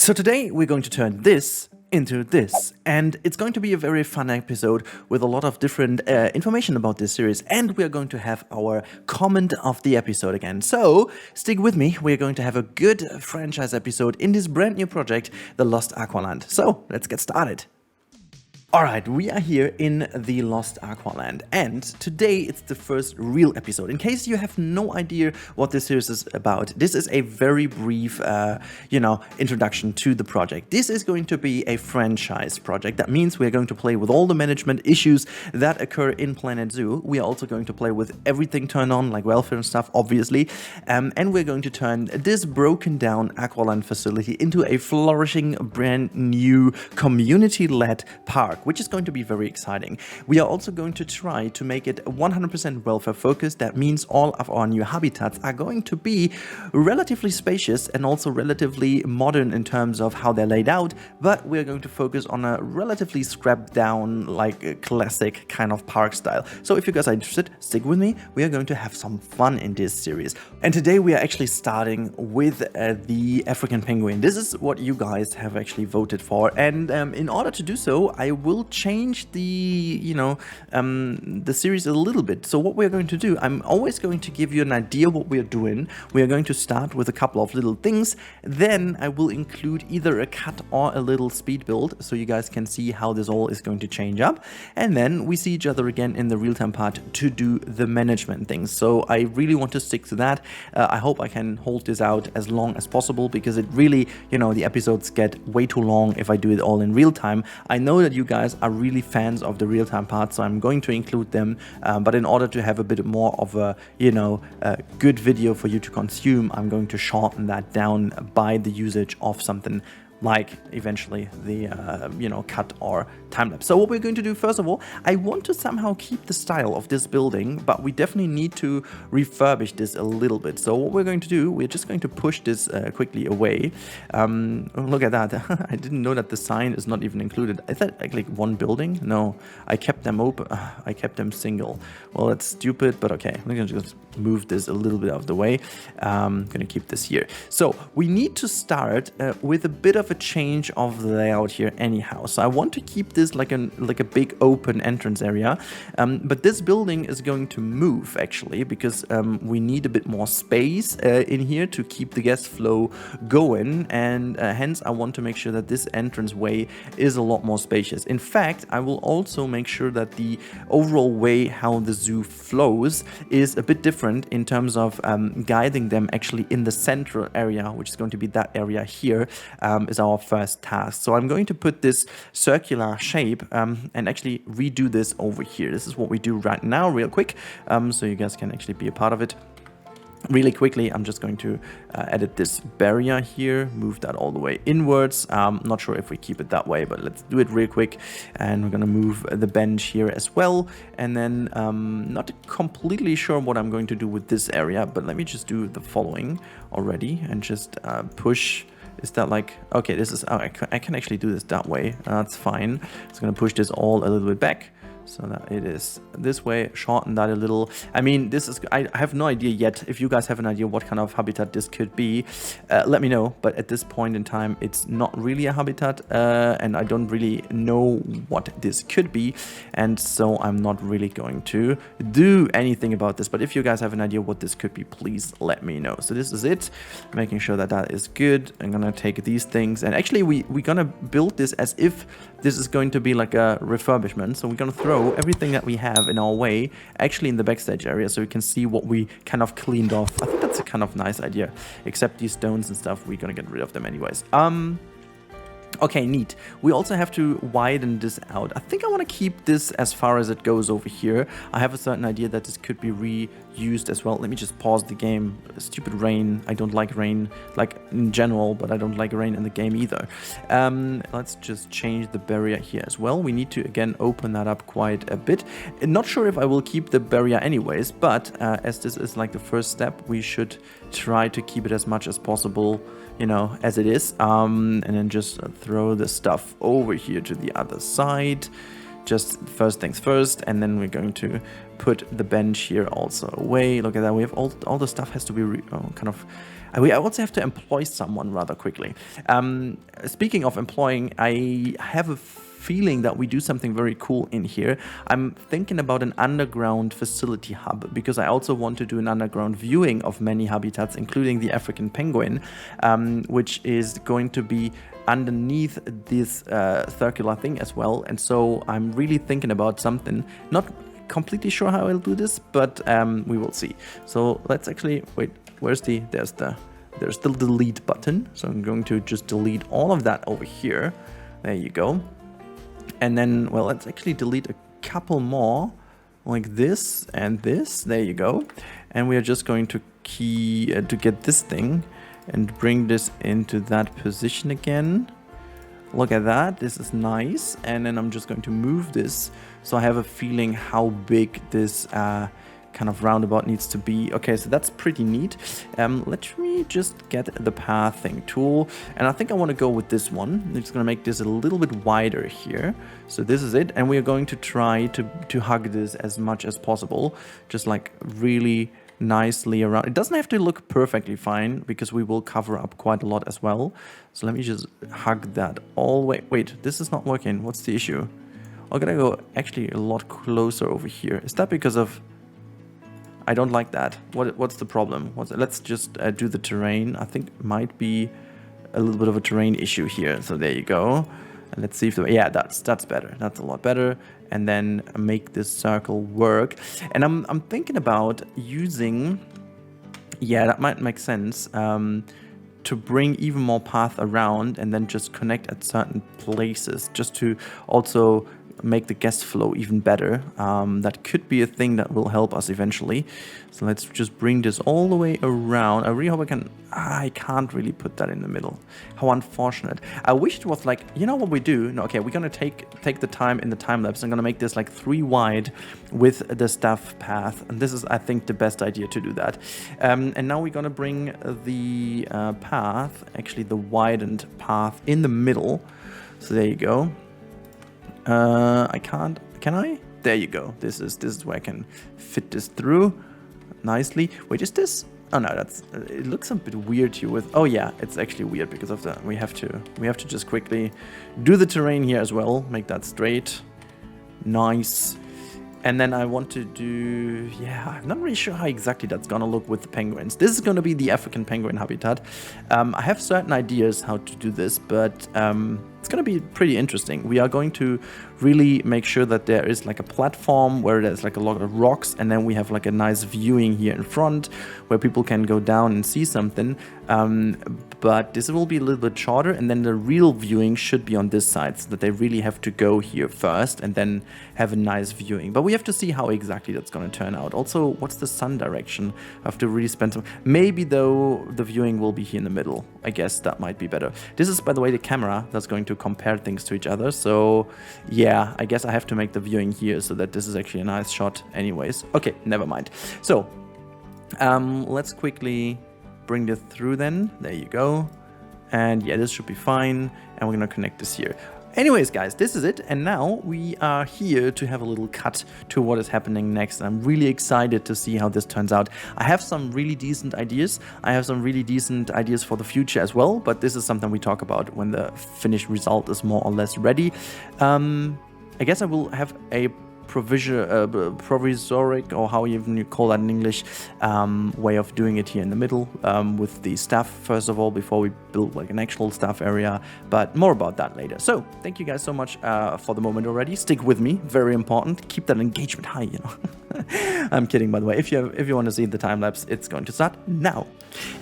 So today we're going to turn this into this, and it's going to be a very fun episode with a lot of different information about this series, and we're going to have our comment of the episode again. So stick with me, we're going to have a good franchise episode in this brand new project, The Lost Aqualand. So let's get started. Alright, we are here in the Lost Aqualand, and today it's the first real episode. In case you have no idea what this series is about, this is a very brief, introduction to the project. This is going to be a franchise project. That means we're going to play with all the management issues that occur in Planet Zoo. We are also going to play with everything turned on, like welfare and stuff, obviously. And we're going to turn this broken down Aqualand facility into a flourishing, brand new, community-led park, which is going to be very exciting. We are also going to try to make it 100% welfare focused. That means all of our new habitats are going to be relatively spacious and also relatively modern in terms of how they're laid out, but we're going to focus on a relatively scrapped down, like a classic kind of park style. So if you guys are interested, stick with me. We are going to have some fun in this series. And today we are actually starting with the African penguin. This is what you guys have actually voted for, and in order to do so, I will change the series a little bit. So what we're going to do, I'm always going to give you an idea what we're doing. We are going to start with a couple of little things, then I will include either a cut or a little speed build so you guys can see how this all is going to change up, and then we see each other again in the real-time part to do the management things. So I really want to stick to that. I hope I can hold this out as long as possible, because it really, the episodes get way too long if I do it all in real time. I know that you guys are really fans of the real-time part, so I'm going to include them, but in order to have a bit more of a good video for you to consume, I'm going to shorten that down by the usage of something like eventually the cut or time-lapse. So what we're going to do, first of all, I want to somehow keep the style of this building, but we definitely need to refurbish this a little bit. So what we're going to do, we're just going to push this quickly away. Look at that. I didn't know that the sign is not even included. Is that like one building? No, I kept them open. I kept them single. Well, that's stupid, but okay. I'm going to just move this a little bit out of the way. I'm going to keep this here. So we need to start with a bit of a change of the layout here anyhow. So I want to keep this like a big open entrance area, but this building is going to move actually, because we need a bit more space in here to keep the guest flow going, and hence I want to make sure that this entrance way is a lot more spacious. In fact, I will also make sure that the overall way how the zoo flows is a bit different in terms of guiding them actually in the central area, which is going to be that area here, is our first task. So I'm going to put this circular shape and actually redo this over here. This is what we do right now real quick, so you guys can actually be a part of it. Really quickly, I'm just going to edit this barrier here, move that all the way inwards. Not sure if we keep it that way, but let's do it real quick. And we're going to move the bench here as well. And then not completely sure what I'm going to do with this area, but let me just do the following already and just push. Is that like, okay, this is, I can actually do this that way. That's fine. It's going to push this all a little bit back, so that it is this way, shorten that a little. I mean, this is, I have no idea yet. If you guys have an idea what kind of habitat this could be, let me know. But at this point in time, it's not really a habitat, and I don't really know what this could be. And so I'm not really going to do anything about this. But if you guys have an idea what this could be, please let me know. So this is it, making sure that that is good. I'm going to take these things, and actually we're going to build this as if this is going to be like a refurbishment. So we're going to throw everything that we have in our way actually in the backstage area, so we can see what we kind of cleaned off. I think that's a kind of nice idea, except these stones and stuff, we're gonna get rid of them anyways. Okay, neat. We also have to widen this out. I think I want to keep this as far as it goes over here. I have a certain idea that this could be reused as well. Let me just pause the game. Stupid rain. I don't like rain, like in general, but I don't like rain in the game either. Let's just change the barrier here as well. We need to, again, open that up quite a bit. Not sure if I will keep the barrier anyways, but as this is like the first step, we should try to keep it as much as possible, as it is, and then just throw the stuff over here to the other side. Just first things first, and then we're going to put the bench here also away. Look at that, we have all the stuff has to be kind of I also have to employ someone rather quickly. Speaking of employing, I have a feeling that we do something very cool in here. I'm thinking about an underground facility hub, because I also want to do an underground viewing of many habitats, including the African penguin, which is going to be underneath this circular thing as well. And so I'm really thinking about something, not completely sure how I'll do this, but we will see. So let's actually wait. There's the delete button. So I'm going to just delete all of that over here. There you go. And then, well, let's actually delete a couple more, like this and this. There you go. And we are just going to to get this thing and bring this into that position again. Look at that. This is nice. And then I'm just going to move this so I have a feeling how big this kind of roundabout needs to be. Okay, so that's pretty neat. Let me just get the pathing tool, and I think I want to go with this one. I'm just going to make this a little bit wider here. So this is it, and we are going to try to hug this as much as possible, just like really nicely around. It doesn't have to look perfectly fine, because we will cover up quite a lot as well. So let me just hug that all the way. Wait, this is not working. What's the issue? I'm gonna go actually a lot closer over here. Is that because of... I don't like that. What's the problem? Let's just do the terrain. I think it might be a little bit of a terrain issue here. So there you go. And let's see if yeah, that's better. That's a lot better. And then make this circle work. And I'm thinking about using, yeah, that might make sense, to bring even more path around and then just connect at certain places, just to also make the guest flow even better. That could be a thing that will help us eventually. So let's just bring this all the way around. I really hope I can... I can't really put that in the middle. How unfortunate. I wish it was like, you know what we do? No, okay, we're gonna take the time in the time lapse. I'm gonna make this like 3 wide with the staff path, and this is, I think, the best idea to do that. And now we're gonna bring the path, actually the widened path, in the middle. So there you go. I can't. Can I? There you go. This is where I can fit this through nicely. Wait, is this? Oh no, that's. It looks a bit weird here with. Oh yeah, it's actually weird because of the. We have to just quickly do the terrain here as well. Make that straight. Nice. And then I want to do, yeah, I'm not really sure how exactly that's gonna look with the penguins. This is gonna be the African penguin habitat. I have certain ideas how to do this, but it's gonna be pretty interesting. We are going to really make sure that there is like a platform where there's like a lot of rocks, and then we have like a nice viewing here in front where people can go down and see something. But this will be a little bit shorter, and then the real viewing should be on this side, so that they really have to go here first and then have a nice viewing. But we have to see how exactly that's going to turn out. Also, what's the sun direction? I have to really spend some... Maybe, though, the viewing will be here in the middle. I guess that might be better. This is, by the way, the camera that's going to compare things to each other. So, yeah, I guess I have to make the viewing here so that this is actually a nice shot anyways. Okay, never mind. So, let's quickly bring this through then. There you go. And yeah, this should be fine. And we're going to connect this here. Anyways, guys, this is it. And now we are here to have a little cut to what is happening next. I'm really excited to see how this turns out. I have some really decent ideas. I have some really decent ideas for the future as well. But this is something we talk about when the finished result is more or less ready. I guess I will have a provisoric, or how even you call that in English, way of doing it here in the middle, with the staff first of all, before we build like an actual staff area, but more about that later. So thank you guys so much for the moment already. Stick with me, very important. Keep that engagement high, you know. I'm kidding, by the way. If you want to see the time lapse, it's going to start now.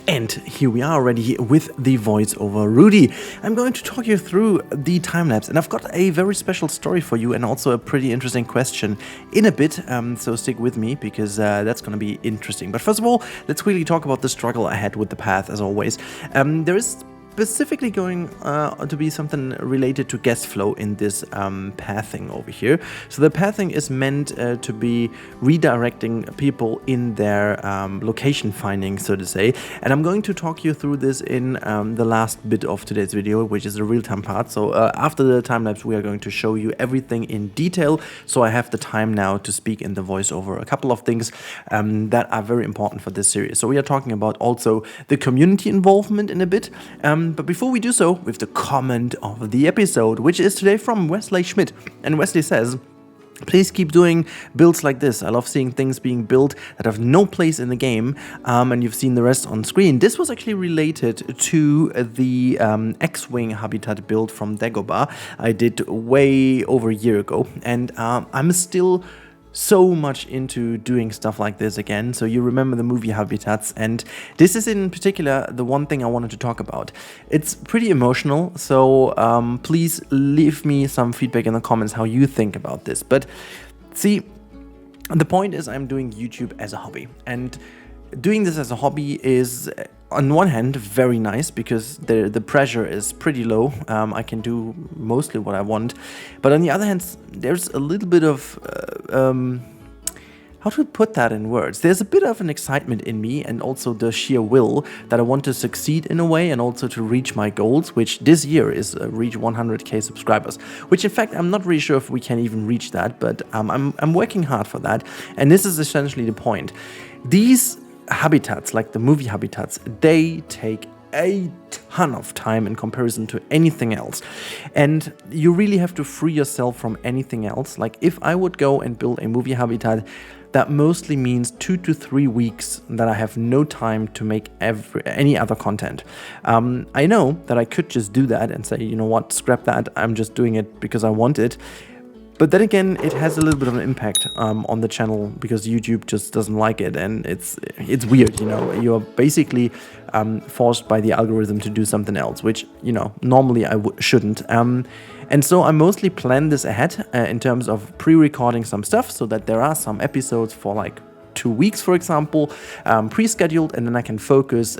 And here we are already with the voiceover Rudi. I'm going to talk you through the time lapse, and I've got a very special story for you, and also a pretty interesting question in a bit. So stick with me, because that's going to be interesting. But first of all, let's quickly talk about the struggle I had with the path, as always. There is specifically going to be something related to guest flow in this pathing over here. So the pathing is meant to be redirecting people in their location finding, so to say. And I'm going to talk you through this in the last bit of today's video, which is the real-time part. So after the time-lapse, we are going to show you everything in detail. So I have the time now to speak in the voiceover a couple of things that are very important for this series. So we are talking about also the community involvement in a bit. But before we do so, we have the comment of the episode, which is today from Wesley Schmidt. And Wesley says, please keep doing builds like this. I love seeing things being built that have no place in the game, and you've seen the rest on screen. This was actually related to the X-Wing habitat build from Dagobah I did way over a year ago, and I'm still so much into doing stuff like this again. So you remember the movie habitats, and this is in particular the one thing I wanted to talk about. It's pretty emotional, so please leave me some feedback in the comments how you think about this. But see, the point is I'm doing YouTube as a hobby, and doing this as a hobby is on one hand very nice because the pressure is pretty low. I can do mostly what I want, but on the other hand, there's a little bit of how to put that in words? There's a bit of an excitement in me, and also the sheer will that I want to succeed in a way, and also to reach my goals, which this year is reach 100k subscribers, which in fact I'm not really sure if we can even reach that, but I'm working hard for that. And this is essentially the point. These habitats, like the movie habitats, they take a ton of time in comparison to anything else, and you really have to free yourself from anything else. Like if I would go and build a movie habitat, that mostly means 2 to 3 weeks that I have no time to make any other content. I know that I could just do that and say, you know what, scrap that, I'm just doing it because I want it. But then again, it has a little bit of an impact on the channel because YouTube just doesn't like it, and it's weird, you know. You're basically forced by the algorithm to do something else, which, you know, normally I shouldn't. And so I mostly plan this ahead in terms of pre-recording some stuff so that there are some episodes for like 2 weeks, for example, pre-scheduled, and then I can focus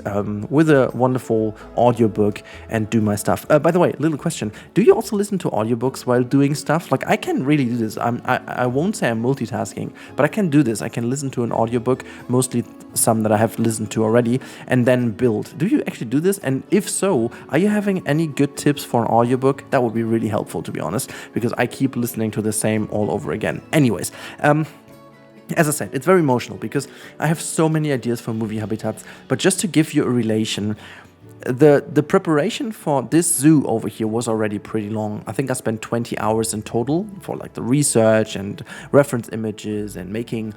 with a wonderful audiobook and do my stuff. By the way, little question, do you also listen to audiobooks while doing stuff? Like I can really do this. I won't say I'm multitasking, but I can do this. I can listen to an audiobook, mostly some that I have listened to already, and then build. Do you actually do this? And if so, are you having any good tips for an audiobook? That would be really helpful, to be honest, because I keep listening to the same all over again. Anyways, as I said, it's very emotional because I have so many ideas for movie habitats, but just to give you a relation, the preparation for this zoo over here was already pretty long. I think I spent 20 hours in total for like the research and reference images and making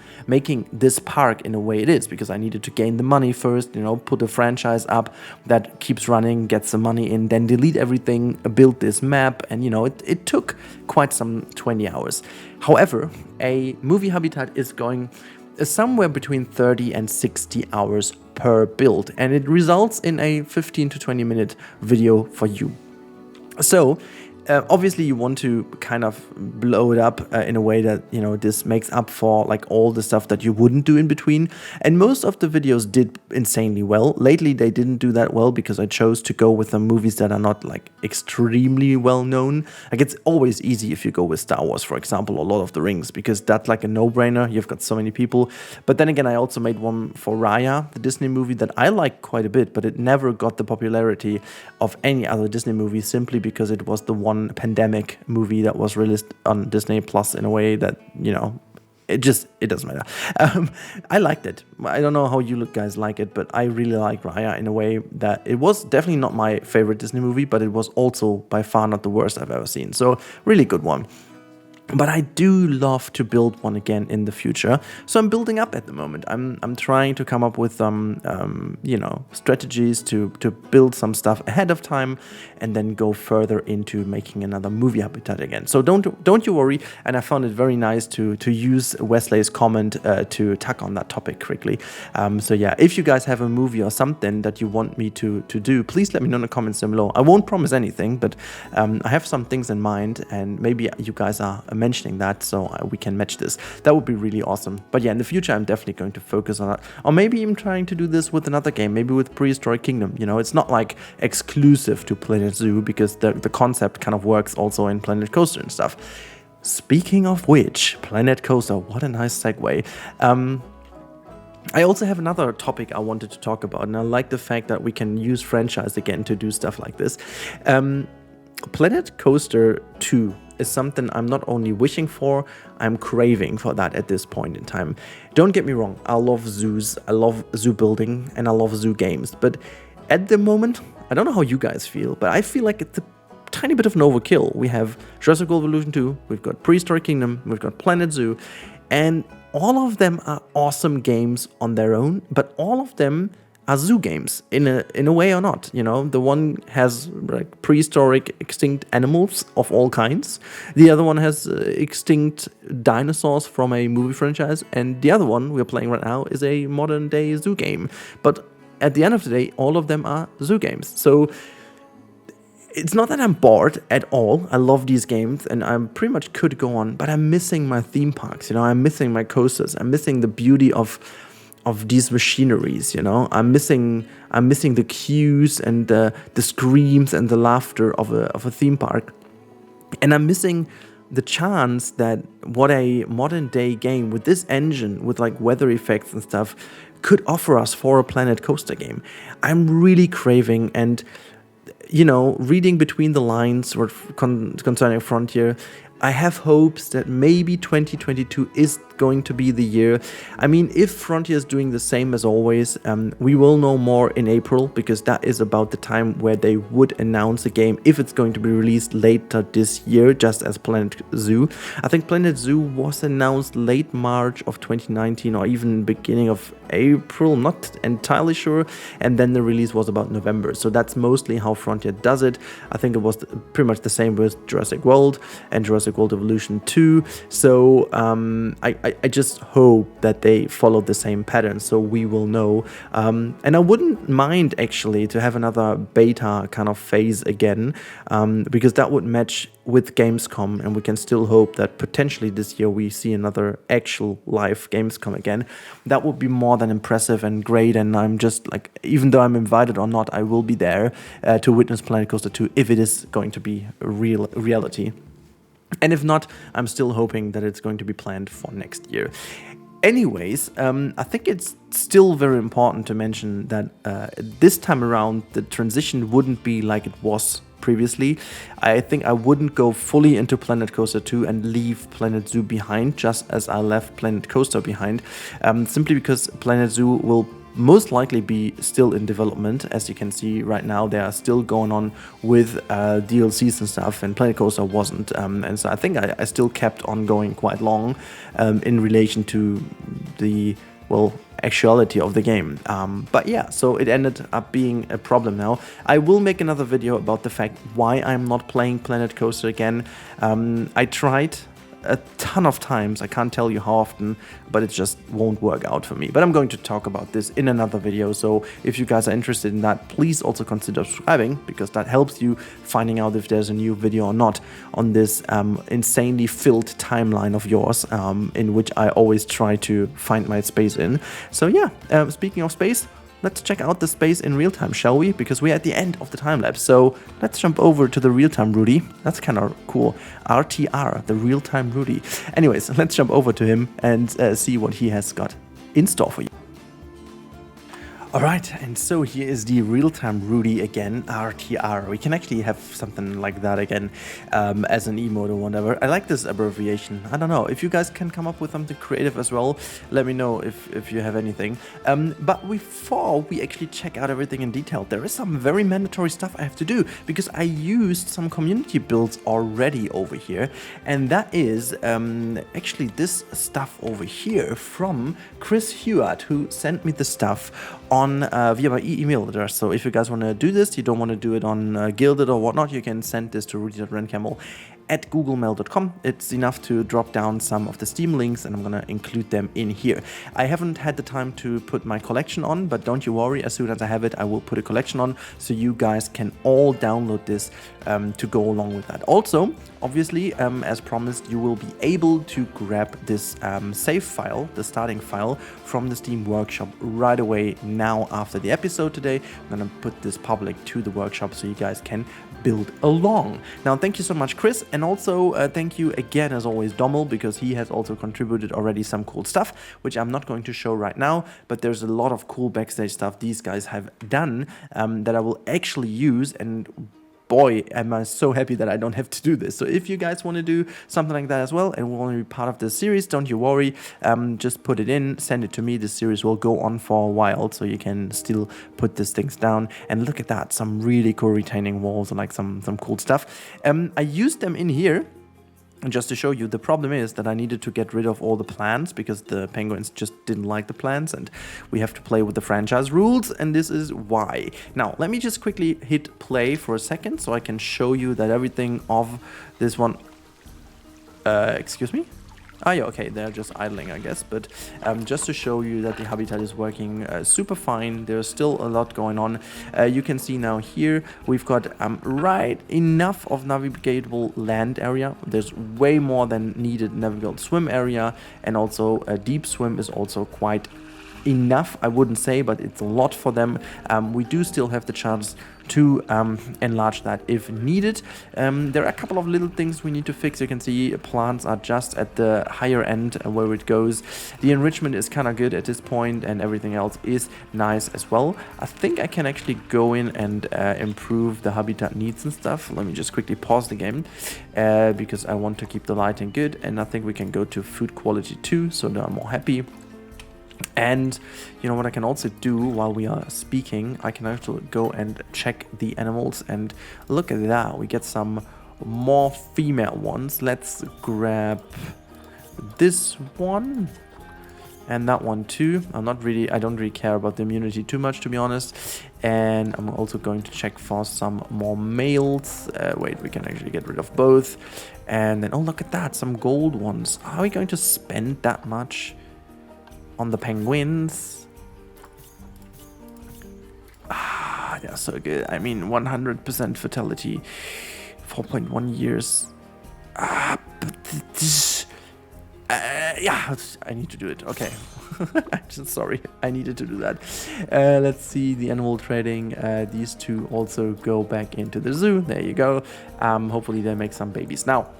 this park in a way it is, because I needed to gain the money first, you know, put a franchise up that keeps running, gets the money in, then delete everything, build this map, and you know, it took quite some 20 hours. However, a movie habitat is going somewhere between 30 and 60 hours per build, and it results in a 15 to 20 minute video for you. So obviously you want to kind of blow it up in a way that, you know, this makes up for like all the stuff that you wouldn't do in between. And most of the videos did insanely well. Lately they didn't do that well because I chose to go with the movies that are not like extremely well known. Like it's always easy if you go with Star Wars, for example, or Lord of the Rings, because that's like a no-brainer. You've got so many people. But then again, I also made one for Raya, the Disney movie that I like quite a bit, but it never got the popularity of any other Disney movie simply because it was the one pandemic movie that was released on Disney Plus in a way that, you know, it doesn't matter. I liked it. I don't know how you guys like it, but I really like Raya in a way that it was definitely not my favorite Disney movie, but it was also by far not the worst I've ever seen. So really good one. But I do love to build one again in the future. So I'm building up at the moment. I'm trying to come up with some, you know, strategies to build some stuff ahead of time and then go further into making another movie habitat again. So don't you worry. And I found it very nice to use Wesley's comment to tack on that topic quickly. So yeah, if you guys have a movie or something that you want me to do, please let me know in the comments down below. I won't promise anything, but I have some things in mind, and maybe you guys are mentioning that, so we can match this. That would be really awesome. But yeah, in the future, I'm definitely going to focus on that. Or maybe even trying to do this with another game, maybe with Prehistoric Kingdom. You know, it's not like exclusive to Planet Zoo, because the concept kind of works also in Planet Coaster and stuff. Speaking of which, Planet Coaster, what a nice segue. I also have another topic I wanted to talk about, and I like the fact that we can use franchise again to do stuff like this. Planet Coaster 2 is something I'm not only wishing for, I'm craving for that at this point in time. Don't get me wrong, I love zoos, I love zoo building, and I love zoo games, but at the moment, I don't know how you guys feel, but I feel like it's a tiny bit of an overkill. We have Jurassic World Evolution 2, we've got Prehistoric Kingdom, we've got Planet Zoo, and all of them are awesome games on their own, but all of them are zoo games in a way or not. You know, the one has like prehistoric extinct animals of all kinds. The other one has extinct dinosaurs from a movie franchise, and the other one we're playing right now is a modern day zoo game. But at the end of the day, all of them are zoo games. So it's not that I'm bored at all. I love these games and I pretty much could go on, but I'm missing my theme parks, you know, I'm missing my coasters, I'm missing the beauty of these machineries, you know. I'm missing the cues and the screams and the laughter of a theme park. And I'm missing the chance that what a modern day game with this engine, with like weather effects and stuff, could offer us for a Planet Coaster game. I'm really craving, and you know, reading between the lines concerning Frontier, I have hopes that maybe 2022 is going to be the year. I mean, if Frontier is doing the same as always, we will know more in April, because that is about the time where they would announce a game if it's going to be released later this year, just as Planet Zoo. I think Planet Zoo was announced late March of 2019 or even beginning of April, not entirely sure, and then the release was about November. So that's mostly how Frontier does it. I think it was pretty much the same with Jurassic World and Jurassic World Evolution 2. So I just hope that they follow the same pattern, so we will know. And I wouldn't mind actually to have another beta kind of phase again, because that would match with Gamescom, and we can still hope that potentially this year we see another actual live Gamescom again. That would be more than impressive and great, and I'm just like, even though I'm invited or not, I will be there to witness Planet Coaster 2 if it is going to be a reality. And if not, I'm still hoping that it's going to be planned for next year. Anyways, I think it's still very important to mention that this time around, the transition wouldn't be like it was previously. I think I wouldn't go fully into Planet Coaster 2 and leave Planet Zoo behind, just as I left Planet Coaster behind, simply because Planet Zoo will most likely be still in development. As you can see right now, they are still going on with DLCs and stuff, and Planet Coaster wasn't, and so I think I still kept on going quite long in relation to the, well, actuality of the game. But yeah, so it ended up being a problem now. I will make another video about the fact why I'm not playing Planet Coaster again. I tried a ton of times, I can't tell you how often, but it just won't work out for me. But I'm going to talk about this in another video, so if you guys are interested in that, please also consider subscribing, because that helps you finding out if there's a new video or not on this insanely filled timeline of yours, in which I always try to find my space in. So yeah, speaking of space, let's check out the space in real time, shall we? Because we're at the end of the time lapse. So let's jump over to the real time Rudi. That's kind of cool. RTR, the real time Rudi. Anyways, let's jump over to him and see what he has got in store for you. Alright, and so here is the real-time Rudi again, RTR. We can actually have something like that again as an emote or whatever. I like this abbreviation. I don't know, if you guys can come up with something creative as well, let me know if you have anything. But before we actually check out everything in detail, there is some very mandatory stuff I have to do, because I used some community builds already over here, and that is actually this stuff over here from Chris Hewitt, who sent me the stuff on via my email address. So if you guys want to do this, you don't want to do it on Gilded or whatnot, you can send this to Rudi.Rencamel at googlemail.com. It's enough to drop down some of the Steam links, and I'm going to include them in here. I haven't had the time to put my collection on, but don't you worry, as soon as I have it, I will put a collection on, so you guys can all download this to go along with that. Also, obviously, as promised, you will be able to grab this save file, the starting file, from the Steam Workshop right away now after the episode today. I'm going to put this public to the workshop so you guys can build along. Now, thank you so much, Chris, and also thank you again, as always, Dommel, because he has also contributed already some cool stuff, which I'm not going to show right now, but there's a lot of cool backstage stuff these guys have done that I will actually use, and boy, am I so happy that I don't have to do this. So if you guys want to do something like that as well and want to be part of this series, don't you worry, just put it in, send it to me. This series will go on for a while, so you can still put these things down. And look at that, some really cool retaining walls and like some cool stuff. I used them in here. And just to show you, the problem is that I needed to get rid of all the plants because the penguins just didn't like the plants, and we have to play with the franchise rules, and this is why. Now, let me just quickly hit play for a second so I can show you that everything of this one... excuse me? Ah, yeah, okay, they're just idling, I guess, but just to show you that the habitat is working super fine. There's still a lot going on. You can see now here we've got right enough of navigable land area. There's way more than needed navigable swim area, and also a deep swim is also quite enough, I wouldn't say, but it's a lot for them. We do still have the chance to enlarge that if needed. There are a couple of little things we need to fix. You can see plants are just at the higher end where it goes. The enrichment is kind of good at this point, and everything else is nice as well. I think I can actually go in and improve the habitat needs and stuff. Let me just quickly pause the game because I want to keep the lighting good, and I think we can go to food quality too, so now I'm more happy. And you know what I can also do while we are speaking, I can actually go and check the animals, and look at that, we get some more female ones. Let's grab this one and that one too. I don't really care about the immunity too much, to be honest. And I'm also going to check for some more males. Wait, we can actually get rid of both. And then, oh, look at that, some gold ones. Are we going to spend that much on the penguins? Ah, they're so good. I mean, 100% fertility, 4.1 years. Yeah, I need to do it. Okay. I'm just sorry. I needed to do that. Let's see the animal trading. These two also go back into the zoo. There you go. Hopefully they make some babies. Now,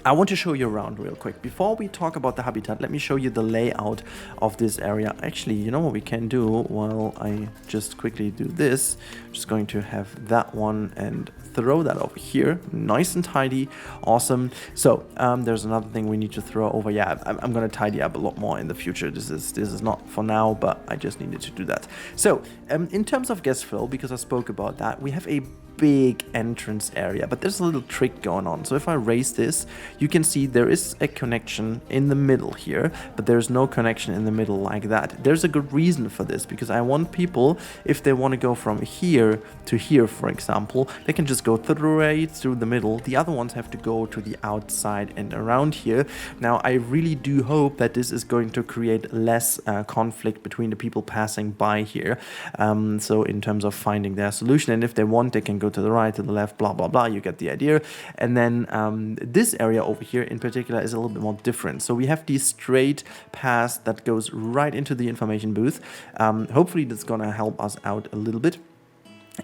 I want to show you around real quick. Before we talk about the habitat, let me show you the layout of this area. Actually, you know what we can do while I just quickly do this? I'm just going to have that one and throw that over here. Nice and tidy. Awesome. So there's another thing we need to throw over. Yeah, I'm going to tidy up a lot more in the future. This is not for now, but I just needed to do that. So in terms of guest fill, because I spoke about that, we have a big entrance area, but there's a little trick going on. So if I raise this, you can see there is a connection in the middle here, but there's no connection in the middle like that. There's a good reason for this, because I want people, if they want to go from here to here, for example, they can just go right through the middle. The other ones have to go to the outside and around here. Now, I really do hope that this is going to create less conflict between the people passing by here. So in terms of finding their solution, and if they want, they can go to the right, to the left, blah, blah, blah. You get the idea. And then this area over here in particular is a little bit more different. So we have these straight paths that goes right into the information booth. Hopefully that's going to help us out a little bit.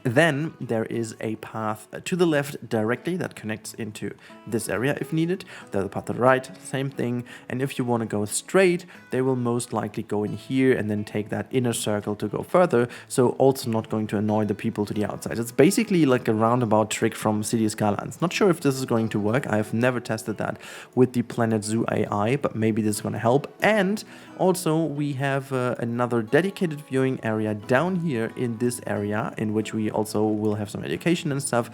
Then there is a path to the left directly that connects into this area if needed. There's a path to the right, same thing. And if you want to go straight, they will most likely go in here and then take that inner circle to go further. So also not going to annoy the people to the outside. It's basically like a roundabout trick from City Skylines. Not sure if this is going to work. I have never tested that with the Planet Zoo AI, but maybe this is going to help. And also we have another dedicated viewing area down here in this area in which we we also will have some education and stuff.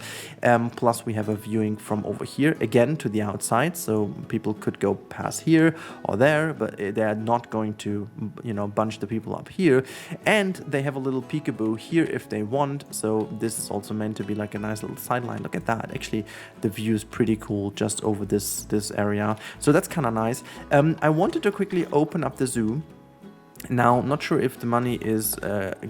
Plus we have a viewing from over here again to the outside, so people could go past here or there, but they're not going to, you know, bunch the people up here. And they have a little peekaboo here if they want, so this is also meant to be like a nice little sideline. Look at that, actually the view is pretty cool just over this area, so that's kind of nice. I wanted to quickly open up the zoo. Now, not sure if the money is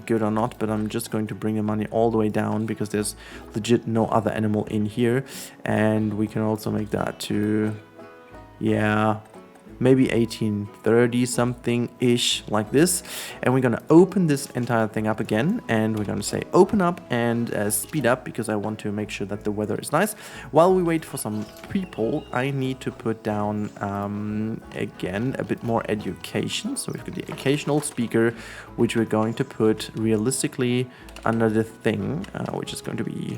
good or not, but I'm just going to bring the money all the way down because there's legit no other animal in here. And we can also make that to, yeah, maybe 1830 something ish, like this. And we're gonna open this entire thing up again, and we're gonna say open up and speed up because I want to make sure that the weather is nice. While we wait for some people, I need to put down again a bit more education. So we've got the occasional speaker, which we're going to put realistically under the thing, which is going to be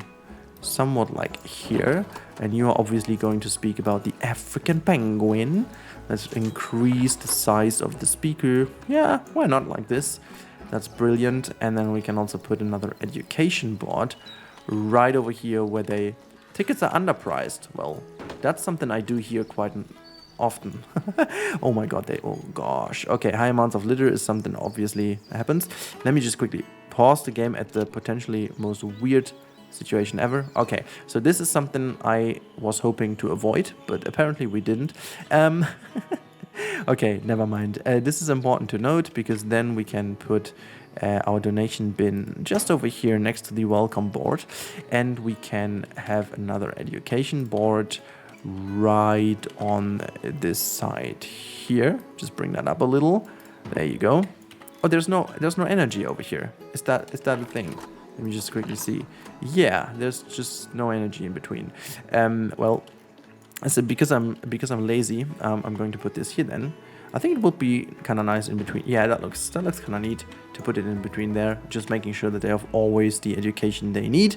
somewhat like here. And you are obviously going to speak about the African penguin. Let's increase the size of the speaker. Yeah, why not like this? That's brilliant. And then we can also put another education board right over here where they... Tickets are underpriced. Well, that's something I do hear quite often. Oh my god, oh gosh. Okay, high amounts of litter is something obviously happens. Let me just quickly pause the game at the potentially most weird situation ever. Okay, so this is something I was hoping to avoid, but apparently we didn't. Okay, never mind. This is important to note because then we can put our donation bin just over here next to the welcome board, and we can have another education board right on this side here. Just bring that up a little. There you go. Oh, there's no energy over here. Is that a thing? Let me just quickly see. Yeah, there's just no energy in between. Well, I said because I'm lazy, I'm going to put this here then. I think it would be kind of nice in between. Yeah, that looks kind of neat to put it in between there. Just making sure that they have always the education they need.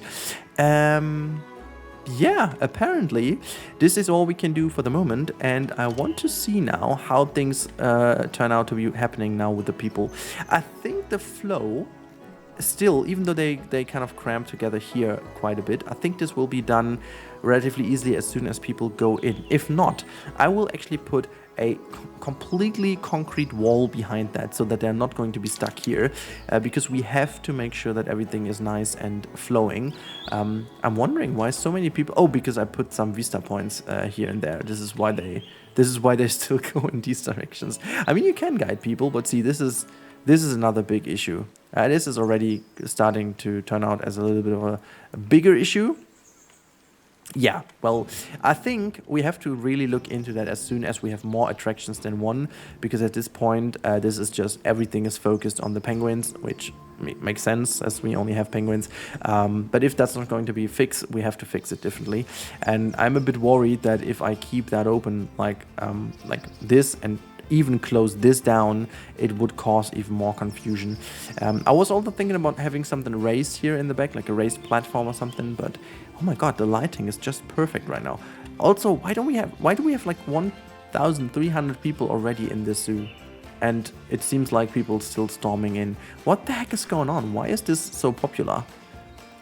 Yeah, apparently this is all we can do for the moment, and I want to see now how things turn out to be happening now with the people. I think the flow still, even though they kind of cram together here quite a bit, I think this will be done relatively easily as soon as people go in. If not, I will actually put a completely concrete wall behind that so that they're not going to be stuck here, because we have to make sure that everything is nice and flowing. I'm wondering why so many people... Oh, because I put some vista points here and there. This is why they still go in these directions. I mean, you can guide people, but see, this is another big issue. This is already starting to turn out as a little bit of a bigger issue. Yeah, well, I think we have to really look into that as soon as we have more attractions than one, because at this point, this is just everything is focused on the penguins, which makes sense as we only have penguins. But if that's not going to be fixed, we have to fix it differently. And I'm a bit worried that if I keep that open like this and even close this down, it would cause even more confusion. I was also thinking about having something raised here in the back, like a raised platform or something, but oh my god, the lighting is just perfect right now. Also, why do we have like 1,300 people already in this zoo? And it seems like people still storming in. What the heck is going on? Why is this so popular?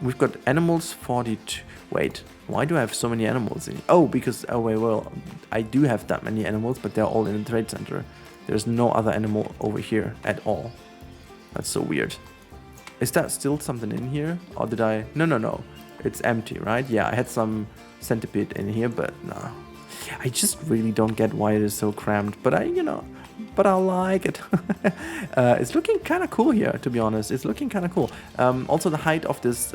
We've got animals 42. Wait, why do I have so many animals in? Oh, because, oh wait, well, I do have that many animals, but they're all in the trade center. There's no other animal over here at all. That's so weird. Is that still something in here? Or did I... No. It's empty, right? Yeah, I had some centipede in here, but no. I just really don't get why it is so crammed, but I like it. It's looking kind of cool here, to be honest. It's looking kind of cool. Also, the height of this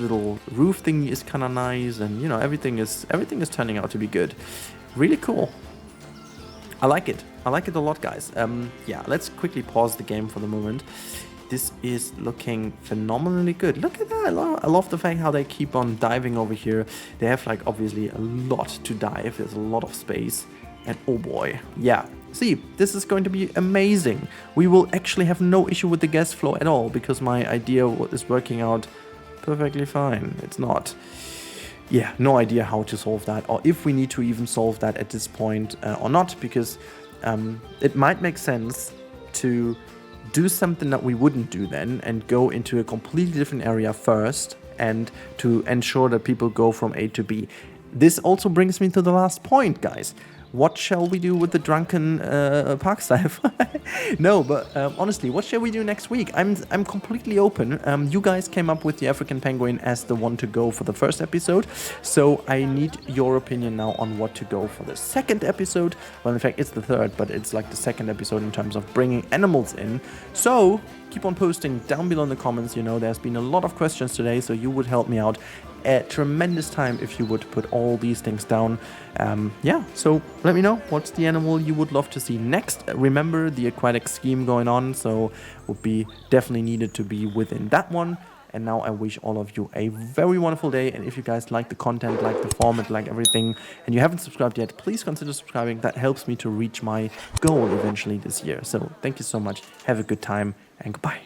little roof thing is kind of nice, and you know, everything is turning out to be good. Really cool. I like it. I like it a lot, guys. Yeah, let's quickly pause the game for the moment. This is looking phenomenally good. Look at that. I love the fact how they keep on diving over here. They have like obviously a lot to dive. There's a lot of space. And oh boy. Yeah. See, this is going to be amazing. We will actually have no issue with the gas flow at all because my idea is working out perfectly fine. It's not. Yeah, no idea how to solve that, or if we need to even solve that at this point or not, because it might make sense to do something that we wouldn't do then and go into a completely different area first, and to ensure that people go from A to B. This also brings me to the last point, guys. What shall we do with the drunken park staff? No, but honestly, what shall we do next week? I'm completely open. You guys came up with the African penguin as the one to go for the first episode, so I need your opinion now on what to go for the second episode. Well, in fact, it's the third, but it's like the second episode in terms of bringing animals in. So keep on posting down below in the comments. You know, there's been a lot of questions today, so you would help me out a tremendous time if you would put all these things down. Yeah, so let me know what's the animal you would love to see next. Remember the aquatic scheme going on, so would be definitely needed to be within that one. And now I wish all of you a very wonderful day. And if you guys like the content, like the format, like everything, and you haven't subscribed yet, please consider subscribing. That helps me to reach my goal eventually this year. So thank you so much. Have a good time and goodbye.